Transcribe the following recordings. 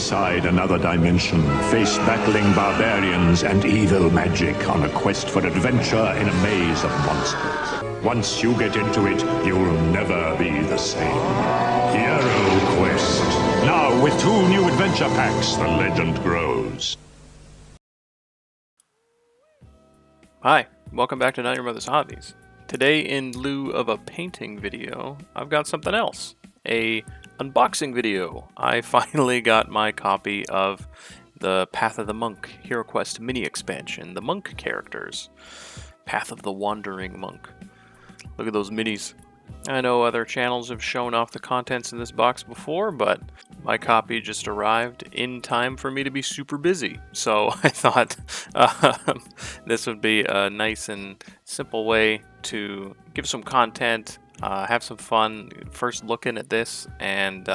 inside another dimension, face battling barbarians and evil magic on a quest for adventure in a maze of monsters. Once you get into it, you'll never be the same. Hero Quest. Now, with 2 new adventure packs, the legend grows. Hi, welcome back to Not Your Mother's Hobbies. Today, in lieu of a painting video, I've got something else. A unboxing video. I finally got my copy of the Path of the Monk Hero Quest mini expansion, the monk characters. Path of the Wandering Monk. Look at those minis. I know other channels have shown off the contents in this box before, but my copy just arrived in time for me to be super busy. So I thought this would be a nice and simple way to give some content, have some fun, first looking at this, and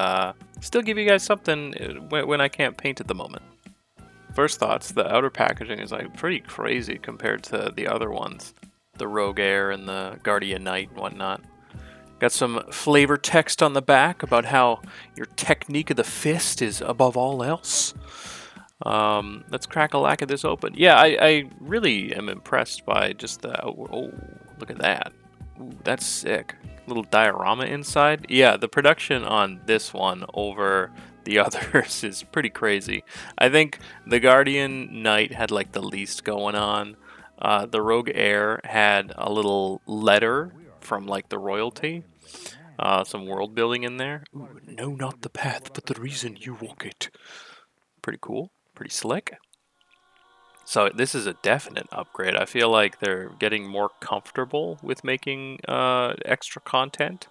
still give you guys something when I can't paint at the moment. First thoughts, the outer packaging is like pretty crazy compared to the other ones. The Rogue Heir and the Guardian Knight and whatnot. Got some flavor text on the back about how your technique of the fist is above all else. Let's crack a lack of this open. Yeah, I really am impressed by just the... Oh, look at that. Ooh, that's sick. Little diorama inside. Yeah, the production on this one over the others is pretty crazy. I think the Guardian Knight had like the least going on. The Rogue Heir had a little letter from like the royalty. Some world building in there. Ooh, no, not the path, but the reason you walk it. Pretty cool. Pretty slick. So this is a definite upgrade. I feel like they're getting more comfortable with making extra content.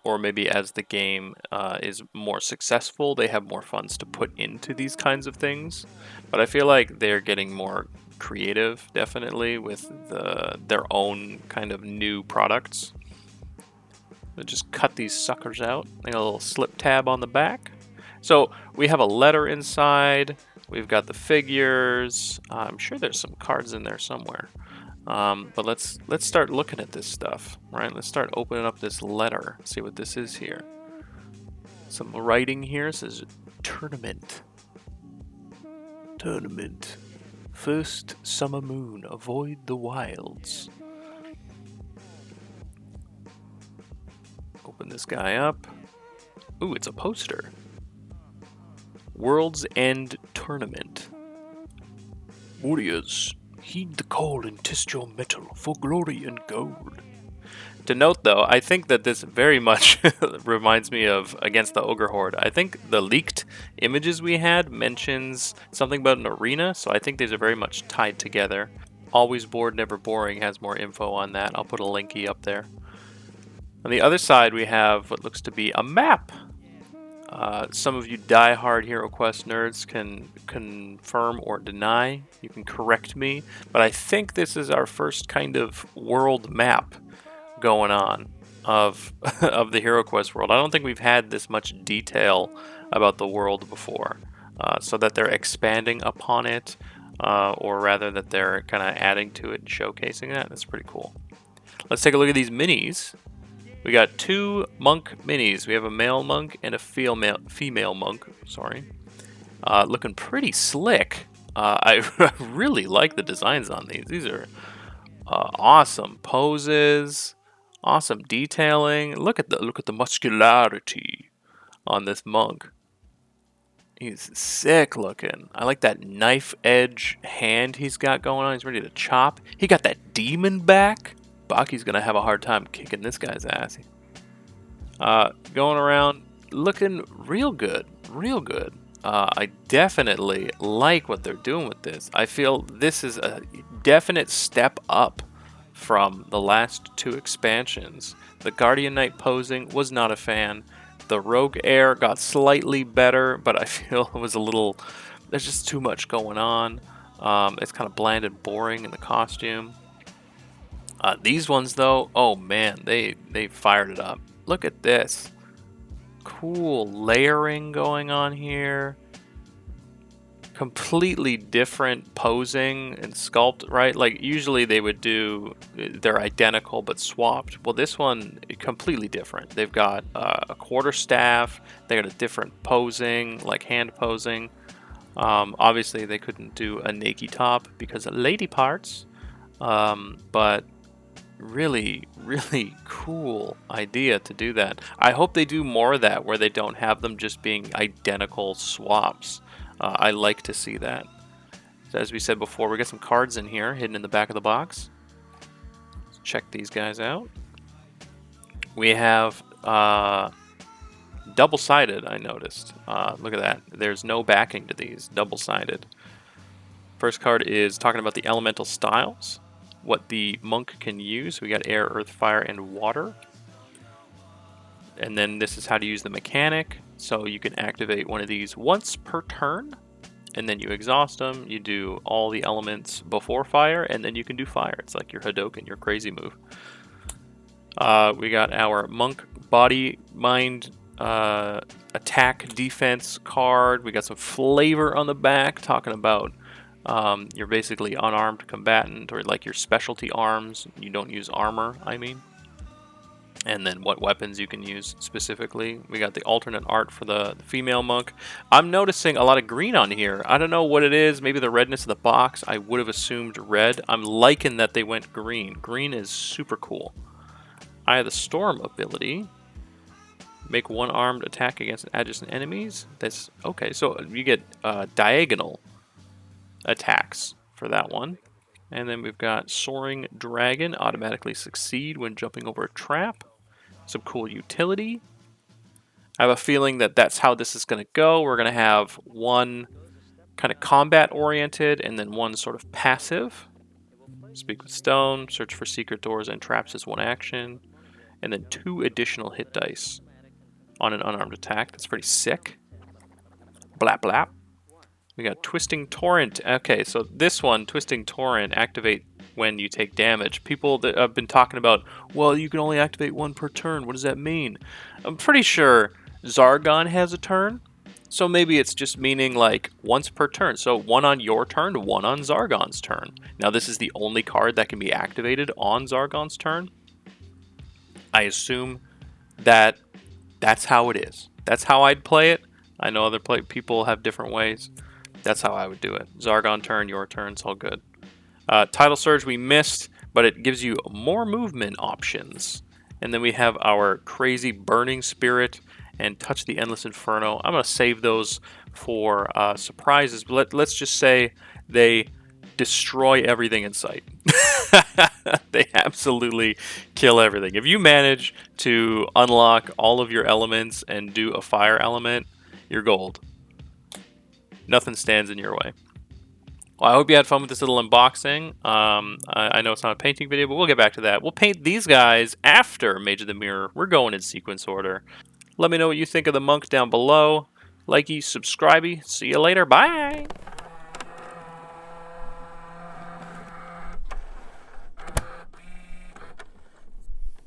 Or maybe as the game is more successful, they have more funds to put into these kinds of things. But I feel like they're getting more creative, definitely, with their own kind of new products. They just cut these suckers out. They got a little slip tab on the back. So we have a letter inside. We've got the figures. I'm sure there's some cards in there somewhere. But let's start looking at this stuff, right? Let's start opening up this letter. See what this is here. Some writing here. It says tournament. Tournament. First summer moon. Avoid the wilds. Open this guy up. Ooh, it's a poster. World's End Tournament. Warriors, heed the call and test your mettle for glory and gold. To note, though, I think that this very much reminds me of Against the Ogre Horde. I think the leaked images we had mentions something about an arena, so I think these are very much tied together. Always Bored, Never Boring has more info on that. I'll put a linky up there. On the other side, we have what looks to be a map. Some of you die-hard Hero Quest nerds can confirm or deny. You can correct me. But I think this is our first kind of world map going on of the Hero Quest world. I don't think we've had this much detail about the world before. So that they're expanding upon it, or rather that they're kind of adding to it and showcasing that. That's pretty cool. Let's take a look at these minis. We got 2 monk minis. We have a male monk and a female monk. Sorry, looking pretty slick. I really like the designs on these. These are awesome poses, awesome detailing. Look at the muscularity on this monk. He's sick looking. I like that knife edge hand he's got going on. He's ready to chop. He got that demon back. Baki's gonna have a hard time kicking this guy's ass. Going around looking real good, real good. I definitely like what they're doing with this. I feel this is a definite step up from the last 2 expansions. The Guardian Knight posing was not a fan. The Rogue Heir got slightly better, but I feel it was a little... There's just too much going on. It's kind of bland and boring in the costume. These ones, though, oh man, they fired it up. Look at this. Cool layering going on here. completely different posing and sculpt, right? Like usually they would do, they're identical but swapped. Well, this one completely different. They've got a quarterstaff. They got a different posing, like hand posing. Obviously they couldn't do a naked top because of lady parts, but really cool idea to do that. I hope they do more of that where they don't have them just being identical swaps. I like to see that. So as we said before, we got some cards in here hidden in the back of the box. Let's check these guys out. We have double-sided, I noticed. Look at that. There's no backing to these, double-sided. First card is talking about the elemental styles, what the monk can use. We got air, earth, fire, and water. And then this is how to use the mechanic. So you can activate one of these once per turn, and then you exhaust them. You do all the elements before fire, and then you can do fire. It's like your Hadoken, your crazy move. We got our monk body mind attack defense card. We got some flavor on the back talking about you're basically unarmed combatant, or like your specialty arms. You don't use armor, I mean. And then what weapons you can use specifically. We got the alternate art for the female monk. I'm noticing a lot of green on here. I don't know what it is. Maybe the redness of the box. I would have assumed red. I'm liking that they went green. Green is super cool. Eye of the Storm ability. Make one armed attack against adjacent enemies. That's okay. So you get diagonal attacks for that one. And then we've got Soaring Dragon. Automatically succeed when jumping over a trap. Some cool utility. I have a feeling that that's how this is going to go. We're going to have one kind of combat oriented and then one sort of passive. Speak with Stone. Search for secret doors and traps as one action. And then 2 additional hit dice on an unarmed attack. That's pretty sick. Blap blap. We got Twisting Torrent. Okay, so this one, Twisting Torrent, activate when you take damage. People that have been talking about, well, you can only activate 1 per turn. What does that mean? I'm pretty sure Zargon has a turn, so maybe it's just meaning like once per turn. So 1 on your turn, 1 on Zargon's turn. Now this is the only card that can be activated on Zargon's turn. I assume that that's how it is. That's how I'd play it. I know other people have different ways. That's how I would do it. Zargon turn, your turn, it's all good. Tidal Surge we missed, but it gives you more movement options. And then we have our crazy Burning Spirit and Touch the Endless Inferno. I'm going to save those for surprises, but let's just say they destroy everything in sight. They absolutely kill everything. If you manage to unlock all of your elements and do a fire element, you're gold. Nothing stands in your way. Well, I hope you had fun with this little unboxing. I know it's not a painting video, but we'll get back to that. We'll paint these guys after Mage of the Mirror. We're going in sequence order. Let me know what you think of the monk down below. Likey, subscribey. See you later. Bye!